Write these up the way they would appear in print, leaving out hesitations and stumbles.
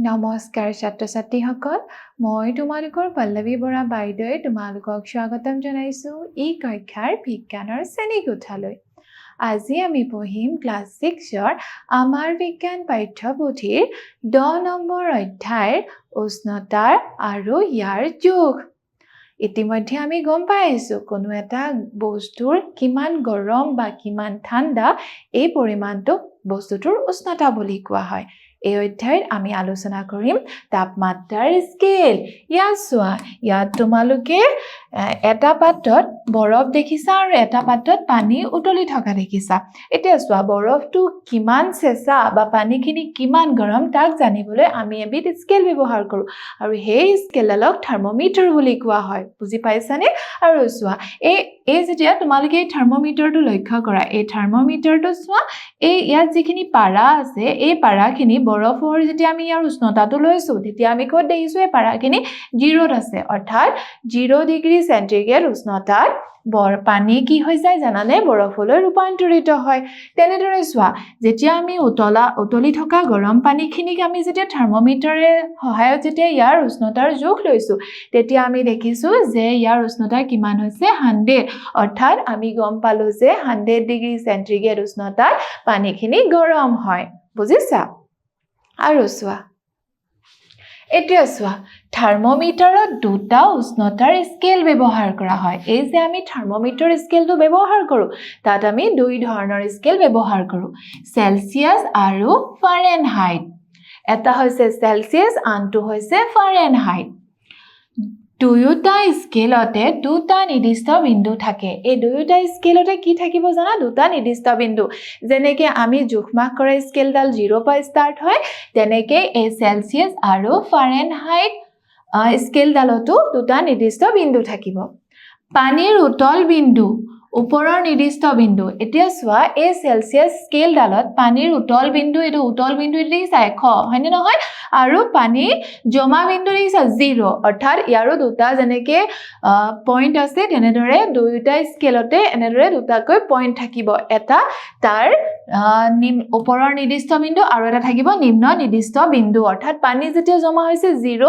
নমস্কাৰ ছাত্ৰ ছাত্ৰীসকল মই তোমালোকৰ পল্লৱী বৰা বাইদেৱে তোমালোকক স্বাগতম জনাইছো এই কক্ষাৰ বিজ্ঞানৰ শ্ৰেণীকোঠালৈ আজি আমি পঢ়িম ক্লাছ 6ৰ আমাৰ বিজ্ঞান পাঠ্যপুথিৰ 10 নম্বৰ অধ্যায়ৰ উষ্ণতা আৰু ইয়াৰ যোগ ইতিমধ্যে আমি গম পাইছো কোনো এটা বস্তুৰ কিমান গৰম বা কিমান ঠাণ্ডা এই পৰিমাণটো বস্তুটোৰ উষ্ণতা বুলি কোৱা হয় এই অধ্যায়ত আমি আলোচনা কৰিম তাপমাত্ৰাৰ স্কেল ইয়াত চোৱা ইয়াত তোমালোকে এটা পাত্ৰত বৰফ দেখিছা আৰু এটা পাত্ৰত পানী উতলি থকা দেখিছা এতিয়া চোৱা বৰফটো কিমান চেঁচা বা পানীখিনি কিমান গৰম তাক জানিবলৈ আমি এবিধ স্কেল ব্যৱহাৰ কৰো আৰু সেই স্কেলডালক থাৰ্মোমিটাৰ বুলি কোৱা হয় বুজি পাইছানে আৰু চোৱা এই যেতিয়া তোমালোকে এই থাৰ্মোমিটাৰটো লক্ষ্য কৰা এই থাৰ্মোমিটাৰটো চোৱা এই ইয়াত যিখিনি পাৰা আছে এই পাৰাখিনি বৰফৰ যেতিয়া আমি ইয়াৰ উষ্ণতাটো লৈছো তেতিয়া আমি ক'ত দেখিছো এই পাৰাখিনি 0ত আছে অৰ্থাৎ 0 ডিগ্ৰী সেন্টিগ্ৰেড উষ্ণতাত পানী কি হৈ যায় জানানে বৰফলৈ ৰূপান্তৰিত হয় তেনেদৰে চোৱা যেতিয়া আমি উতলি থকা গৰম পানীখিনিক আমি যেতিয়া থাৰ্মোমিটাৰে সহায়ত যেতিয়া ইয়াৰ উষ্ণতাৰ জোখ লৈছো তেতিয়া আমি দেখিছো যে ইয়াৰ উষ্ণতা কিমান হৈছে 100 অৰ্থাৎ আমি গম পালো যে 100 ডিগ্ৰী সেন্টিগ্ৰেড উষ্ণতাত পানীখিনি গৰম হয় বুজিছা আৰু চোৱা এতিয়া চোৱা থাৰ্মোমিটাৰত দুটা উষ্ণতাৰ স্কেল ব্যৱহাৰ কৰা হয় এই যে আমি থাৰ্মোমিটাৰ স্কেলটো ব্যৱহাৰ কৰো তাত আমি দুই ধৰণৰ স্কেল ব্যৱহাৰ কৰো সেলসিয়াছ আৰু ফাৰেনহাইট এটা হৈছে সেলসিয়াছ আনটো হৈছে ফাৰেনহাইট দুয়োটা স্কেলতে দুটা নিৰ্দিষ্ট বিন্দু থাকে এই দুয়োটা স্কেলতে কি থাকিব জানা দুটা নিৰ্দিষ্ট বিন্দু যেনেকৈ আমি জোখমাখ কৰা স্কেলডাল 0 পৰা ষ্টাৰ্ট হয় তেনেকৈ এই সেলসিয়াছ আৰু ফাৰেনহাইট স্কেলডালতো দুটা নিৰ্দিষ্ট বিন্দু থাকিব পানীৰ উতল বিন্দু ওপৰৰ নিৰ্দিষ্ট বিন্দু এতিয়া চোৱা এই সেলসিয়াছ স্কেলডালত পানীৰ উতল বিন্দু এটো উতল বিন্দু দেখিছা 100 হয়নে নহয় আৰু পানী জমা বিন্দু দেখিছা 0 অৰ্থাৎ ইয়াৰো দুটা যেনেকৈ পইণ্ট আছে তেনেদৰে দুয়োটা স্কেলতে এনেদৰে দুটাকৈ পইণ্ট থাকিব এটা তাৰ ওপৰৰ নিৰ্দিষ্ট বিন্দু আৰু এটা থাকিব নিম্ন নিৰ্দিষ্ট বিন্দু অৰ্থাৎ পানী যেতিয়া জমা হৈছে 0ত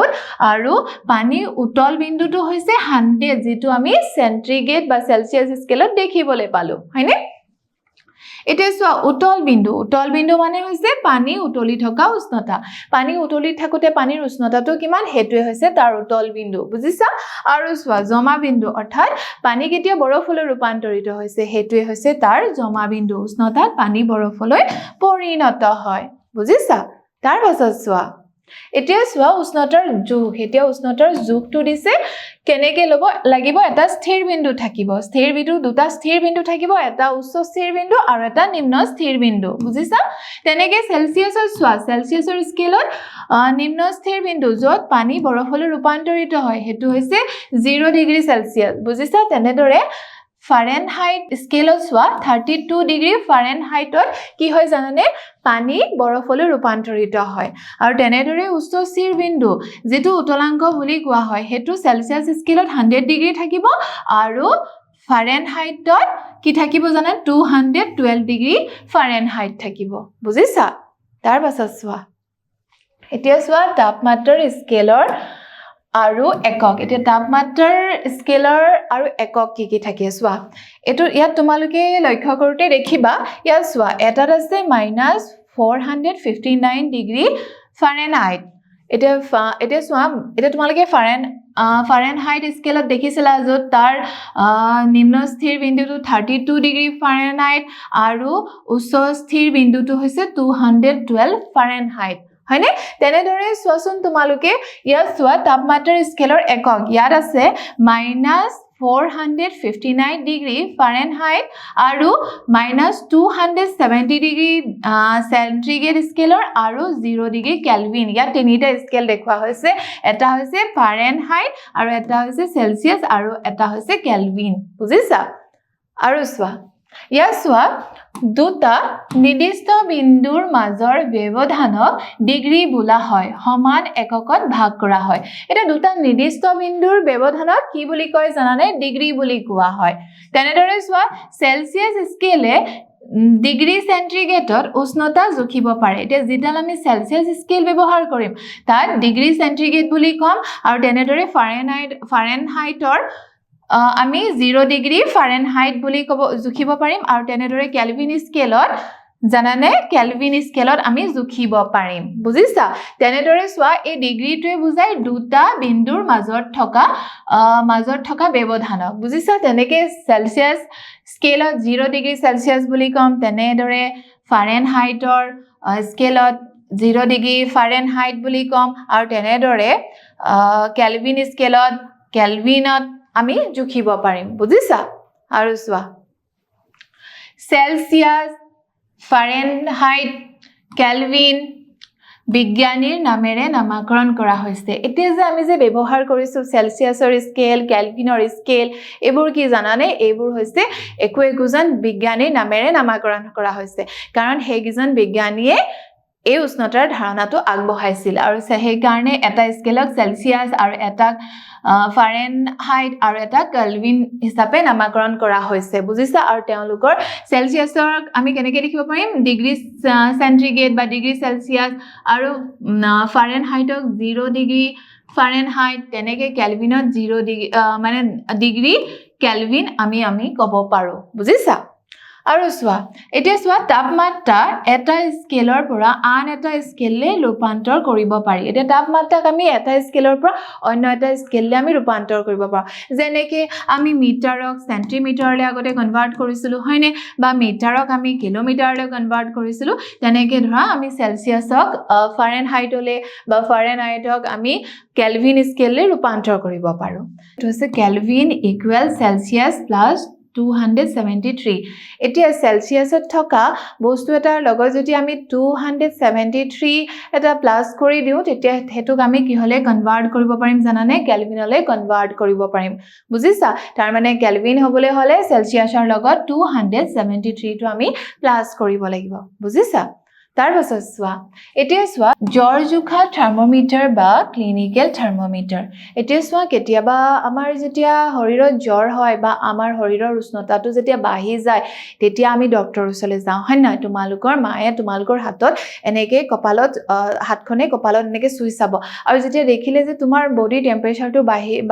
আৰু পানী উতল বিন্দুটো হৈছে 100 যেটো আমি সেন্টিগ্ৰেড বা সেলসিয়াছ স্কেলত দেখিবলৈ পালো হয়নে এতিয়া চোৱা উতল বিন্দু মানে হৈছে পানী উতলি থকা উষ্ণতা পানী উতলি থাকোতে পানীৰ উষ্ণতাটো কিমান হেতুৱে হৈছে তাৰ উতল বিন্দু বুজিছা আৰু চোৱা জমা বিন্দু অৰ্থাৎ পানী কেতিয়া বৰফলৈ ৰূপান্তৰিত হৈছে হেতুৱে হৈছে তাৰ জমা বিন্দু উষ্ণতাত পানী বৰফলৈ পৰিণত হয় বুজিছা তাৰ পাছত চোৱা এতিয়া চোৱা উষ্ণতাৰ জোখ এতিয়া উষ্ণতাৰ জোখটো দিছে কেনেকৈ লব লাগিব এটা স্থিৰ বিন্দু থাকিব স্থিৰ বিন্দু দুটা স্থিৰ বিন্দু থাকিব এটা উচ্চ স্থিৰ বিন্দু আৰু এটা নিম্ন স্থিৰ বিন্দু বুজিছা তেনেকৈ সেলসিয়াছৰ চোৱা সেলসিয়াছৰ স্কেলত নিম্ন স্থিৰ বিন্দু যত পানী বৰফলৈ ৰূপান্তৰিত হয় হেতু হৈছে 0 ডিগ্ৰী সেলসিয়াছ বুজিছা তেনেদৰে ফাৰেনহাইট স্কেলত চোৱা 32 ডিগ্ৰী ফাৰেনহাইটত কি হয় জানানে পানী বৰফলৈ ৰূপান্তৰিত হয় আৰু তেনেদৰে উচ্চ স্থিৰ বিন্দু যেটো উতলাংক বুলি কোৱা হয় হেতু সেলসিয়াছ স্কেলত 100 ডিগ্ৰী থাকিব আৰু ফাৰেনহাইটত কি থাকিব জানা 212 ডিগ্ৰী ফাৰেনহাইট থাকিব বুজিছা তাৰ পাছত চোৱা এতিয়া চোৱা তাপমাত্ৰাৰ স্কেলৰ আৰু একক এতিয়া তাপমাত্ৰাৰ স্কেলৰ আৰু একক কি থাকে চোৱা এটো ইয়াত তোমালোকে লক্ষ্য কৰোতে দেখিবা ইয়াত চোৱা এটাত আছে -459 ডিগ্ৰী ফাৰেনহাইট এতিয়া চোৱা এটা তোমালোকে ফাৰেনহাইট স্কেলত দেখিছিলা যত তাৰ নিম্ন স্থিৰ বিন্দুটো 32 ডিগ্ৰী ফাৰেনহাইট আৰু উচ্চ স্থিৰ বিন্দুটো হৈছে 212 ফাৰেনহাইট হয়নে তেনেদৰে চোৱাচোন তোমালোকে ইয়াত চোৱা তাপমাত্ৰাৰ স্কেলৰ একক ইয়াত আছে -459 ডিগ্ৰী ফাৰেনহাইট আৰু -270 ডিগ্ৰী সেন্টিগ্ৰেড স্কেলৰ আৰু 0 ডিগ্ৰী কেলভিন ইয়াত তিনিটা স্কেল দেখুৱা হৈছে এটা হৈছে ফাৰেনহাইট আৰু এটা হৈছে সেলসিয়াছ আৰু এটা হৈছে কেলভিন বুজিছা আৰু চোৱা ইয়াত চোৱা দুটা নিৰ্দিষ্ট বিন্দুৰ মাজৰ ব্যৱধানক ডিগ্ৰী বোলা হয় সমান এককত ভাগ কৰা হয় এটা দুটা নিৰ্দিষ্ট বিন্দুৰ ব্যৱধানক কি বুলি কয় জানানে ডিগ্ৰী বুলি কোৱা হয় তেনেদৰে চোৱা সেলসিয়াছ স্কেলে ডিগ্ৰী সেন্টিগ্ৰেডত উষ্ণতা জুখিব পাৰে এতিয়া যেডাল আমি সেলসিয়াস স্কেল ব্যৱহাৰ কৰিম তাত ডিগ্ৰী সেন্টিগ্ৰেড বুলি কম আৰু তেনেদৰে ফাৰেনহাইটৰ আমি 0 ডিগ্ৰী ফাৰেনহাইট বুলি কব জুখিব পাৰিম আৰু তেনেদৰে কেলভিন স্কেলত জানানে কেলভিন স্কেলত আমি জুখিব পাৰিম বুজিছা তেনেদৰে সোৱা এই ডিগ্ৰীটোৱে বুজাই দুটা বিন্দুৰ মাজত থকা ব্যৱধানক বুজিছা তেনেকে সেলসিয়াস স্কেলত 0 ডিগ্ৰী সেলসিয়াস বুলি কম তেনেদৰে ফাৰেনহাইটৰ স্কেলত 0 ডিগ্ৰী ফাৰেনহাইট বুলি কম আৰু তেনেদৰে কেলভিন স্কেলত কেলভিনত আমি জুখিব পাৰিম বুজিছা আৰু সোৱা সেলসিয়াস ফাৰেনহাইট কেলভিন বিজ্ঞানীৰ নামেৰে নামকৰণ কৰা হৈছে এতিয়া যে আমি যে ব্যৱহাৰ কৰিছো সেলসিয়াসৰ স্কেল কেলভিনৰ স্কেল এবোৰ কি জানানে এবোৰ হৈছে একোজন বিজ্ঞানীৰ নামেৰে নামকৰণ কৰা হৈছে কাৰণ হেগিজন বিজ্ঞানীয়ে এই উষ্ণতাৰ ধাৰণাটো আগবঢ়াইছিল আৰু সেই কাৰণে এটা স্কেলক সেলসিয়াস আৰু এটা ফাৰেনহাইট আৰু এটা কেলভিন হিচাপে নামকৰণ কৰা হৈছে বুজিছা আৰু তেওঁলোকৰ সেলসিয়াসক আমি কেনেকৈ লিখিব পাৰিম ডিগ্ৰী সেন্টিগ্ৰেড বা ডিগ্ৰী সেলসিয়াস আৰু ফাৰেনহাইটক 0 ডিগ্ৰী ফাৰেনহাইট তেনেকৈ কেলভিনত 0 ডিগ্ৰী মানে ডিগ্ৰী কেলভিন আমি ক'ব পাৰো বুজিছা আৰু সোৱা এতিয়া সোৱা তাপমাত্ৰা এটা স্কেলৰ পৰা আন এটা স্কেললৈ ৰূপান্তৰ কৰিব পাৰি এতিয়া তাপমাত্ৰাক আমি এটা স্কেলৰ পৰা অন্য এটা স্কেললৈ আমি ৰূপান্তৰ কৰিব পাৰো যেনেকৈ আমি মিটাৰক সেন্টিমিটাৰলৈ আগতে কনভাৰ্ট কৰিছিলো হয়নে বা মিটাৰক আমি কিলোমিটাৰলৈ কনভাৰ্ট কৰিছিলো তেনেকৈ ধৰা আমি সেলসিয়াসক ফাৰেনহাইটলৈ বা ফাৰেনহাইটক আমি কেলভিন স্কেললৈ ৰূপান্তৰ কৰিব পাৰো এইটো হৈছে কেলভিন ইকুৱেল সেলসিয়াস প্লাস 273 এতিয়া সেলসিয়াসত থকা বস্তু এটাৰ লগত যদি আমি 273 এটা প্লাস কৰি দিও তেতিয়া হেতুক আমি কি হলে কনভাৰ্ট কৰিব পাৰিম জানানে কেলভিনলৈ কনভাৰ্ট কৰিব পাৰিম বুজিছা তাৰ মানে কেলভিন হ'বলৈ হলে সেলসিয়াসৰ লগত 273 টো আমি প্লাস কৰিব লাগিব বুজিছা তাৰ পাছত সোৱা এতিয়া সোৱা জ্বৰ জোখা থাৰ্মোমিটাৰ বা ক্লিনিকেল থাৰ্মোমিটাৰ এতিয়া সোৱা কেতিয়াবা আমাৰ যেতিয়া শৰীৰত জ্বৰ হয় বা আমাৰ শৰীৰৰ উষ্ণতাটো যেতিয়া বাঢ়ি যায় তেতিয়া আমি ডক্টৰৰ ওচৰলৈ যাওঁ হয় না তোমালোকৰ মায়ে তোমালোকৰ হাতত এনেকৈ কপালত হাতখনে কপালত এনেকৈ চুই চাব আৰু যেতিয়া দেখিলে যে তোমাৰ বডি টেম্পাৰেচাৰটো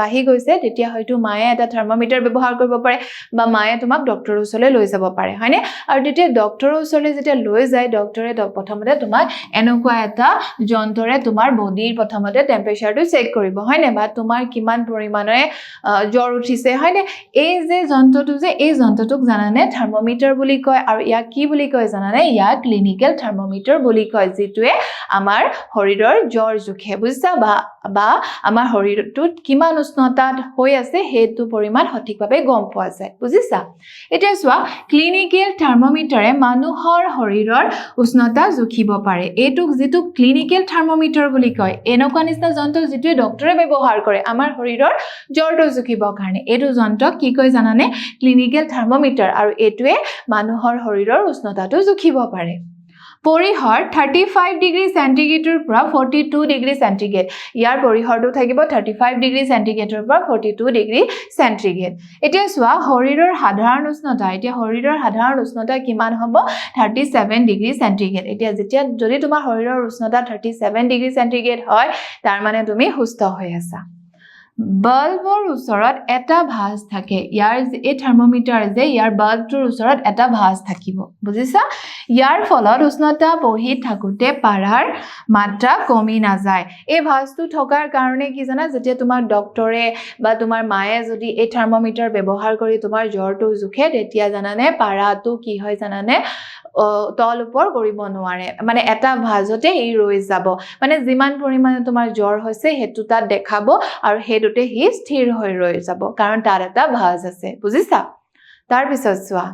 বাঢ়ি গৈছে তেতিয়া হয়তো মায়ে এটা থাৰ্মোমিটাৰ ব্যৱহাৰ কৰিব পাৰে বা মায়ে তোমাক ডক্টৰৰ ওচৰলৈ লৈ যাব পাৰে হয়নে আৰু তেতিয়া ডক্টৰৰ ওচৰলৈ যেতিয়া লৈ যায় ডক্টৰে প্ৰথমতে তোমাক এনেকুৱা এটা যন্ত্ৰৰে তোমাৰ বডিৰ প্ৰথমতে টেম্পাৰেচাৰটো চেক কৰিব হয়নে বা তোমাৰ কিমান পৰিমাণে জ্বৰ উঠিছে হয়নে এই যে যন্ত্ৰটোক জানানে থাৰ্মোমিটাৰ বুলি কয় আৰু ইয়াক কি বুলি কয় জানানে ইয়াক ক্লিনিকেল থাৰ্মোমিটাৰ বুলি কয় যিটোৱে আমাৰ শৰীৰৰ জ্বৰ জোখে বুজিছা বা আমাৰ শৰীৰটোত কিমান উষ্ণতাত হৈ আছে সেইটো পৰিমাণ সঠিকভাৱে গম পোৱা যায় বুজিছা এতিয়া চোৱা ক্লিনিকেল থাৰ্মোমিটাৰে মানুহৰ শৰীৰৰ উষ্ণতা জুখিব পাৰে এইটোক যিটো ক্লিনিকেল থাৰ্মোমিটাৰ বুলি কয় এনেকুৱা নিচিনা যন্ত্ৰ যিটোৱে ডক্টৰে ব্যৱহাৰ কৰে আমাৰ শৰীৰৰ জ্বৰটো জুখিবৰ কাৰণে এইটো যন্ত্ৰক কি কয় জানানে ক্লিনিকেল থাৰ্মোমিটাৰ আৰু এইটোৱে মানুহৰ শৰীৰৰ উষ্ণতাটো জুখিব পাৰে পৰিহৰ 35 ডিগ্ৰী সেন্টিগ্ৰেডৰ পৰা 42 ডিগ্ৰী সেন্টিগ্ৰেড ইয়াৰ পৰিহৰটো থাকিব 35 ডিগ্ৰী সেন্টিগ্ৰেডৰ পৰা 42 ডিগ্ৰী সেন্টিগ্ৰেড এতিয়া সোৱা শৰীৰৰ সাধাৰণ উষ্ণতা কিমান হ'ব 37 ডিগ্ৰী সেন্টিগ্ৰেড এতিয়া যদি তোমাৰ শৰীৰৰ উষ্ণতা 37 ডিগ্ৰী সেন্টিগ্ৰেড হয় তাৰ মানে তুমি সুস্থ হৈ আছা বাল্বৰ ওচৰত এটা ভাঁজ থাকে ইয়াৰ এই থাৰ্মোমিটাৰ যে ইয়াৰ বাল্বটোৰ ওচৰত এটা ভাঁজ থাকিব বুজিছা ইয়াৰ ফলত উষ্ণতা বহি থাকুতে পাৰাৰ মাত্ৰা কমি নাযায় এই ভাঁজটো থকাৰ কাৰণে কি জানা যেতিয়া তোমাৰ ডক্টৰে বা তোমাৰ মায়ে যদি এই থাৰ্মোমিটাৰ ব্যৱহাৰ কৰি তোমাৰ জ্বৰটো জুখে তেতিয়া জানানে পাৰাটো কি হয় জানানে তল ওপৰ কৰিব নোৱাৰে মানে এটা ভাঁজতে ই ৰৈ যাব মানে যিমান পৰিমাণে তোমাৰ জ্বৰ হৈছে হেতু তাত দেখাব আৰু হেতুতে হি স্থিৰ হৈ ৰৈ যাব কাৰণ তাৰ এটা ভাঁজ আছে বুজিছা তাৰ পিছত সোৱা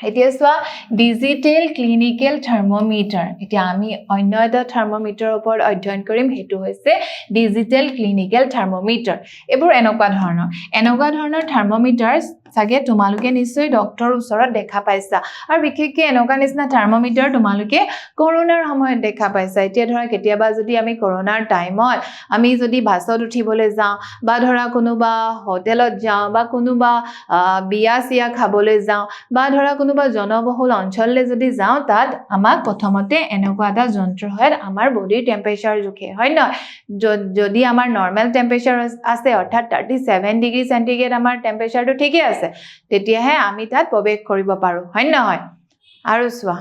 এতিয়া সোৱা ডিজিটেল ক্লিনিকেল থাৰ্মোমিটাৰ এতিয়া আমি অন্য এটা থাৰ্মোমিটাৰৰ ওপৰত অধ্যয়ন কৰিম হেতু হৈছে ডিজিটেল ক্লিনিকেল থাৰ্মোমিটাৰ এবোৰ এনেকুৱা ধৰণৰ থাৰ্মোমিটাৰ চাগে তোমালোকে নিশ্চয় ডক্টৰ ওচৰত দেখা পাইছা আৰু বিশেষকৈ এনেকুৱা নিচিনা থাৰ্মোমিটাৰ তোমালোকে কৰোনাৰ সময়ত দেখা পাইছা এতিয়া ধৰা কেতিয়াবা যদি আমি কৰোনাৰ টাইমত আমি যদি বাছত উঠিবলৈ যাওঁ বা ধৰা কোনোবা হোটেলত যাওঁ বা কোনোবা বিয়া চিয়া খাবলৈ যাওঁ বা ধৰা কোনোবা জনবহুল অঞ্চললৈ যদি যাওঁ তাত আমাক প্ৰথমতে এনেকুৱা এটা যন্ত্ৰ হয় আমাৰ বডিৰ টেম্পাৰেচাৰ জোখে হয় নহয় যদি আমাৰ নৰ্মেল টেম্পাৰেচাৰ আছে অৰ্থাৎ 37 ডিগ্ৰী সেন্টিগ্ৰেড আমাৰ টেম্পাৰেচাৰটো ঠিকই আছে তেতিয়াহে আমি তাত প্ৰৱেশ কৰিব পাৰো হয় নহয় আৰু চোৱা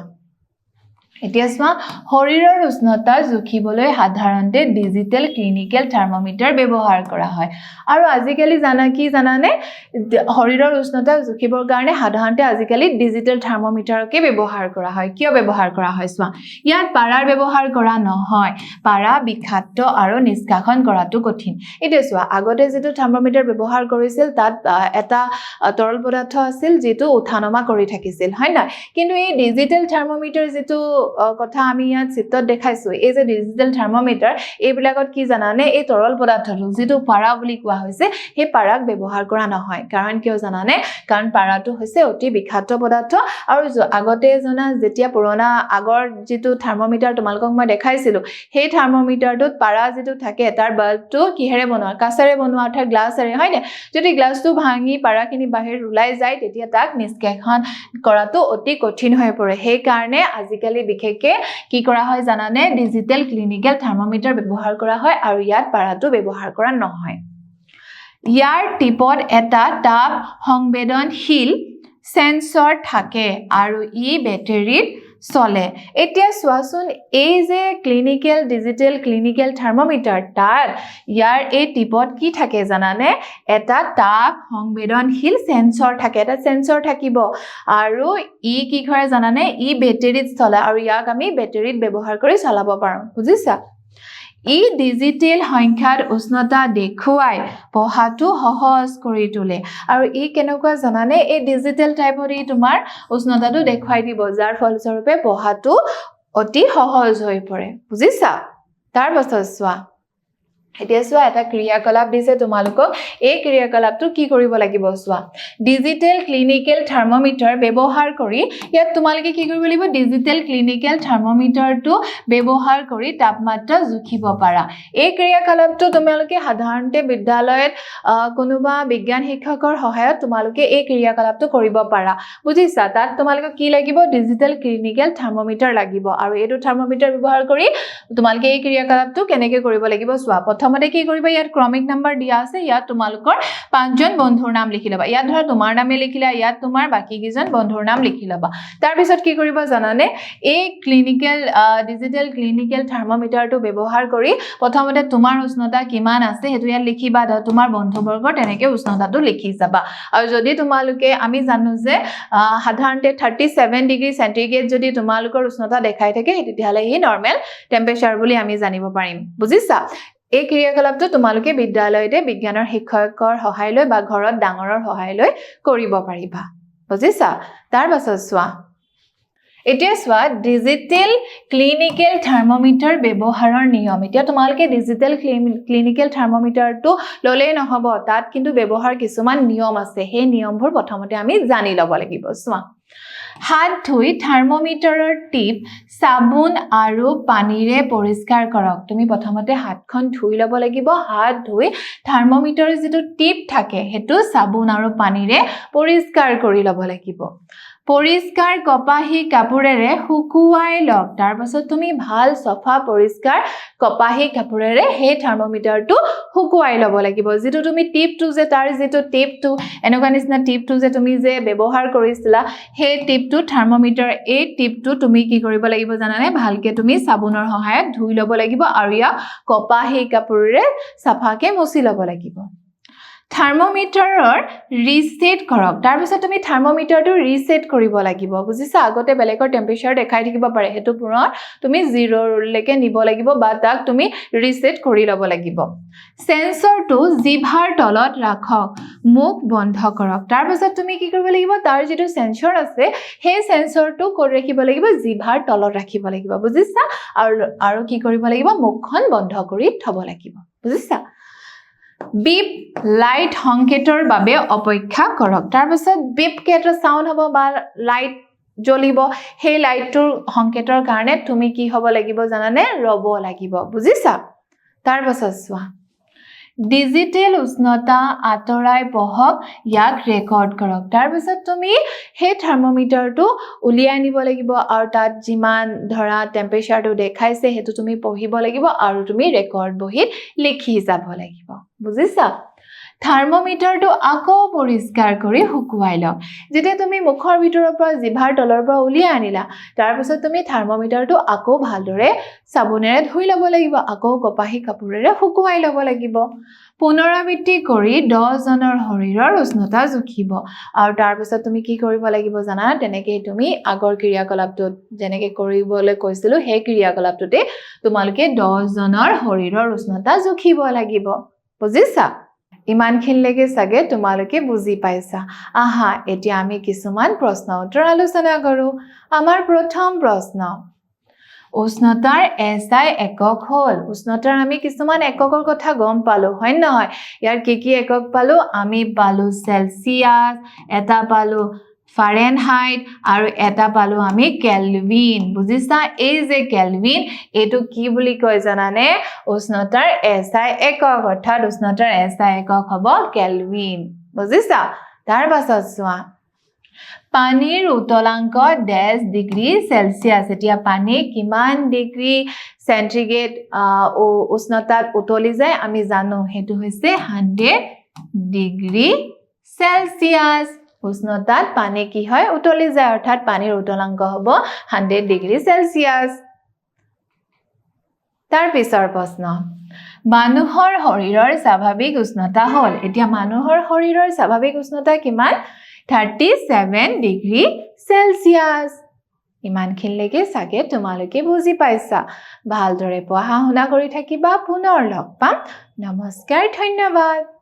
এতিয়া চোৱা শৰীৰৰ উষ্ণতা জুখিবলৈ সাধাৰণতে ডিজিটেল ক্লিনিকেল থাৰ্মোমিটাৰ ব্যৱহাৰ কৰা হয় আৰু আজিকালি জানানে শৰীৰৰ উষ্ণতা জুখিবৰ কাৰণে সাধাৰণতে আজিকালি ডিজিটেল থাৰ্মোমিটাৰকে ব্যৱহাৰ কৰা হয় কিয় ব্যৱহাৰ কৰা হয় চোৱা ইয়াত পাৰাৰ ব্যৱহাৰ কৰা নহয় পাৰা বিষাক্ত আৰু নিষ্কাশন কৰাটো কঠিন এতিয়া চোৱা আগতে যেটো থাৰ্মোমিটাৰ ব্যৱহাৰ কৰিছিল তাত এটা তৰল পদাৰ্থ আছিল যেটো উঠানমা কৰি থাকিছিল হয় না কিন্তু এই ডিজিটেল থাৰ্মোমিটাৰ যেটো কথা আমি ইয়াত চিত্ৰত দেখাইছো এই যে ডিজিটেল থাৰ্মোমিটাৰ এইবিলাকত কি জানানে এই তৰল পদাৰ্থটো যেটো পাৰা বুলি কোৱা হৈছে সেই পাৰাক ব্যৱহাৰ কৰা নহয় কাৰণ কিয় জানানে কাৰণ পাৰাটো হৈছে অতি বিষাক্ত পদাৰ্থ আৰু আগতে জনা যেতিয়া পুৰণা আগৰ যেটো থাৰ্মোমিটাৰ তোমালোকক মই দেখাইছিলো সেই থাৰ্মোমিটাৰটোত পাৰা যেটো থাকে তাৰ বাল্বটো কিহেৰে বনোৱা কাঁচেৰে বনোৱা অৰ্থাৎ গ্লাছেৰে হয়নে যদি গ্লাছটো ভাঙি পাৰাখিনি বাহিৰ ওলাই যায় তেতিয়া তাক নিষ্কাশন কৰাটো অতি কঠিন হৈ পৰে সেই কাৰণে আজিকালি বিশেষকে কি কৰা হয় জানানে ডিজিটেল ক্লিনিকেল থাৰ্মোমিটাৰ ব্যৱহাৰ কৰা হয় আৰু ইয়াত পাৰাটো ব্যৱহাৰ কৰা নহয় ইয়াৰ টিপত এটা তাপ সংবেদনশীল সেন্সৰ থাকে আৰু ই বেটাৰীত চলে এতিয়া চোৱাচোন এই যে ডিজিটেল ক্লিনিকেল থাৰ্মোমিটাৰ তাৰ ইয়াৰ এই টিপত কি থাকে জানানে এটা তাপ সংবেদনশীল সেন্সৰ থাকে এটা সেন্সৰ থাকিব আৰু ই কি কৰে জানানে ই বেটাৰীত চলে আৰু ইয়াক আমি বেটাৰীত ব্যৱহাৰ কৰি চলাব পাৰো বুজিছা ই ডিজিটেল সংখ্যাত উষ্ণতা দেখুৱাই পঢ়াটো সহজ কৰি তোলে আৰু ই কেনেকুৱা জানানে এই ডিজিটেল টাইপত ই তোমাৰ উষ্ণতাটো দেখুৱাই দিব যাৰ ফলস্বৰূপে পঢ়াটো অতি সহজ হৈ পৰে বুজিছা তাৰ পাছত চোৱা এতিয়া চোৱা এটা ক্ৰিয়াকলাপ দিছে তোমালোকক এই ক্ৰিয়াকলাপটো কি কৰিব লাগিব চোৱা ডিজিটেল ক্লিনিকেল থাৰ্মোমিটাৰ ব্যৱহাৰ কৰি ইয়াত তোমালোকে কি কৰিব লাগিব ডিজিটেল ক্লিনিকেল থাৰ্মোমিটাৰটো ব্যৱহাৰ কৰি তাপমাত্ৰা জুখিব পাৰা এই ক্ৰিয়াকলাপটো তোমালোকে সাধাৰণতে বিদ্যালয়ত কোনোবা বিজ্ঞান শিক্ষকৰ সহায়ত তোমালোকে এই ক্ৰিয়াকলাপটো কৰিব পাৰা বুজিছা তাত তোমালোকক কি লাগিব ডিজিটেল ক্লিনিকেল থাৰ্মোমিটাৰ লাগিব আৰু এইটো থাৰ্মোমিটাৰ ব্যৱহাৰ কৰি তোমালোকে এই ক্ৰিয়াকলাপটো কেনেকৈ কৰিব লাগিব চোৱা প্ৰথমতে কি কৰিবা ইয়াত ক্ৰমিক নম্বৰ দিয়া আছে ইয়াত তোমালোকৰ পাঁচজন বন্ধুৰ নাম লিখি লবা ইয়াত ধৰা তোমাৰ নামে লিখিলা ইয়াত তোমাৰ বাকি কিজন বন্ধুৰ নাম লিখি লবা তাৰ পিছত কি কৰিবা জানানে এই ডিজিটেল ক্লিনিকেল থাৰ্মোমিটাৰটো ব্যৱহাৰ কৰি প্ৰথমতে তোমাৰ উষ্ণতা কিমান আছে হেতু ইয়াত লিখিবা তোমাৰ বন্ধুবৰ্গৰ তেনেকৈ উষ্ণতাটো লিখি যাবা আৰু যদি তোমালোকে আমি জানো যে সাধাৰণতে 37 ডিগ্ৰী সেন্টিগ্ৰেড যদি তোমালোকৰ উষ্ণতা দেখাই থাকে তেতিয়াহলে ই নৰ্মেল টেম্পাৰেচাৰ বুলি আমি জানিব পাৰিম বুজিছা এই ক্ৰিয়াকলাপটো তোমালোকে বিদ্যালয়তে বিজ্ঞানৰ শিক্ষকৰ সহায় লৈ বা ঘৰত ডাঙৰৰ সহায় লৈ কৰিব পাৰিবা বুজিছা তাৰ পাছত চোৱা এতিয়া চোৱা ডিজিটেল ক্লিনিকেল থাৰ্মোমিটাৰ ব্যৱহাৰৰ নিয়ম এতিয়া তোমালোকে ডিজিটেল ক্লিনিকেল থাৰ্মোমিটাৰটো ললেই নহব তাত কিন্তু ব্যৱহাৰ কিছুমান নিয়ম আছে সেই নিয়মবোৰ প্ৰথমতে আমি জানি ল'ব লাগিব চোৱা হাত ধুই থাৰ্মোমিটাৰৰ টিপ সাবুন আৰু পানীৰে পৰিষ্কাৰ কৰক তুমি প্ৰথমতে হাতখন ধুই ল'ব লাগিব হাত ধুই থাৰ্মোমিটাৰৰ যেটো টিপ থাকে হেতু সাবুন আৰু পানীৰে পৰিষ্কাৰ কৰি ল'ব লাগিব পৰিষ্কাৰ কপাহী কাপোৰেৰে শুকুৱাই লওক তাৰ পাছত তুমি ভাল সফা পৰিষ্কাৰ কপাহী কাপোৰেৰে সেই থাৰ্মোমিটাৰটো শুকুৱাই ল'ব লাগিব যেটো তুমি টিপটো যে তাৰ যেটো টিপটো এনেকুৱা নিচিনা টিপটো যে তুমি যে ব্যৱহাৰ কৰিছিলা সেই টিপটো থাৰ্মোমিটাৰ এই টিপটো তুমি কি কৰিব লাগিব জানানে ভালকে তুমি সাবুনৰ সহায়ত ধুই ল'ব লাগিব আৰু ইয়া কপাহী কাপোৰেৰে সাফাকে মুছি ল'ব লাগিব থাৰ্মোমিটাৰৰ ৰিসেট কৰক তাৰ পিছত তুমি থাৰ্মোমিটাৰটো ৰিসেট কৰিব লাগিব বুজিছা আগতে বেলেগৰ টেম্পাৰেচাৰ দেখাই থাকিব পাৰে হেতু পুনৰ তুমি 0 লৈকে নিব লাগিব বা তাক তুমি ৰিসেট কৰি ল'ব লাগিব সেন্সৰটো জিভাৰ তলত ৰাখক মুখ বন্ধ কৰক তাৰ পিছত তুমি কি কৰিব লাগিব তাৰ যেটো সেন্সৰ আছে সেই সেন্সৰটো ক'ত ৰাখিব লাগিব জিভাৰ তলত ৰাখিব লাগিব বুজিছা আৰু কি কৰিব লাগিব মুখখন বন্ধ কৰি থব লাগিব বুজিছা বিপ লাইট সংকেতৰ বাবে অপেক্ষা কৰক তাৰ পিছত বিপ কে এটা সাউন্ড হ'ব বা লাইট জ্বলিব সেই লাইটটোৰ সংকেতৰ কাৰণে তুমি কি হ'ব লাগিব জানানে ৰব লাগিব বুজিছা তাৰ পাছত চোৱা ডিজিটেল উষ্ণতা আতৰাই বহক ইয়াক ৰেকৰ্ড কৰক তাৰ পিছত তুমি সেই থাৰ্মোমিটাৰটো উলিয়াই নিব লাগিব আৰু তাত যিমান ধৰা টেম্পাৰেচাৰটো দেখাইছে হেতু তুমি পঢ়িব লাগিব আৰু তুমি ৰেকৰ্ড বহিত লিখি যাব লাগিব বুজিছা থাৰ্মোমিটাৰটো আকৌ পৰিষ্কাৰ কৰি শুকুৱাই লওক যেতিয়া তুমি মুখৰ ভিতৰৰ পৰা জিভাৰ তলৰ পৰা উলিয়াই আনিলা তাৰ পিছত তুমি থাৰ্মোমিটাৰটো আকৌ ভালদৰে সাবুনেৰে ধুই ল'ব লাগিব আকৌ কপাহী কাপোৰেৰে শুকুৱাই ল'ব লাগিব পুনৰাবৃত্তি কৰি 10 জনৰ শৰীৰৰ উষ্ণতা জুখিব আৰু তাৰ পিছত তুমি কি কৰিব লাগিব জানা তেনেকৈ তুমি আগৰ ক্ৰিয়াকলাপটোত যেনেকৈ কৰিবলৈ কৈছিলো সেই ক্ৰিয়াকলাপটোতে তোমালোকে 10 জনৰ শৰীৰৰ উষ্ণতা জুখিব লাগিব বুজিছা ইমানখিনলৈকে চাগে তোমালোকে বুজি পাইছা আহা এতিয়া আমি কিছুমান প্ৰশ্ন উত্তৰ আলোচনা কৰো আমাৰ প্ৰথম প্ৰশ্ন উষ্ণতাৰ এসআই একক হল উষ্ণতাৰ আমি কিছুমান এককৰ কথা গম পালো হয় নহয় ইয়াৰ কি একক পালো আমি পালো সেলসিয়াস এটা পালো ফাৰেনহাইট আৰু এটা পালো আমি কেলভিন বুজিছা এই যে কেলভিন এটো কি বুলি কয় জানানে উষ্ণতাৰ এসআই একক অৰ্থাৎ উষ্ণতাৰ এসআই একক হ'ব কেলভিন বুজিছা তাৰ পাছত চোৱা পানীৰ উতলাংক ডেশ ডিগ্ৰী সেলসিয়াস এতিয়া পানী কিমান ডিগ্ৰী সেন্টিগ্ৰেড উষ্ণতাত উতলি যায় আমি জানো হেতু হৈছে 100 ডিগ্ৰী সেলসিয়াস উষ্ণতাত পানী কি হয় উতলি যায় অৰ্থাৎ পানীৰ উতলাংক হ'ব 100 ডিগ্ৰী সেলসিয়াস তাৰ পিছৰ প্ৰশ্ন মানুহৰ শৰীৰৰ স্বাভাৱিক উষ্ণতা হল এতিয়া মানুহৰ শৰীৰৰ স্বাভাৱিক উষ্ণতা কিমান 37 ডিগ্ৰী সেলসিয়াস ইমানখিনলৈকে চাগে তোমালোকে বুজি পাইছা ভালদৰে পঢ়া শুনা কৰি থাকিবা পুনৰ লগ পাম নমস্কাৰ ধন্যবাদ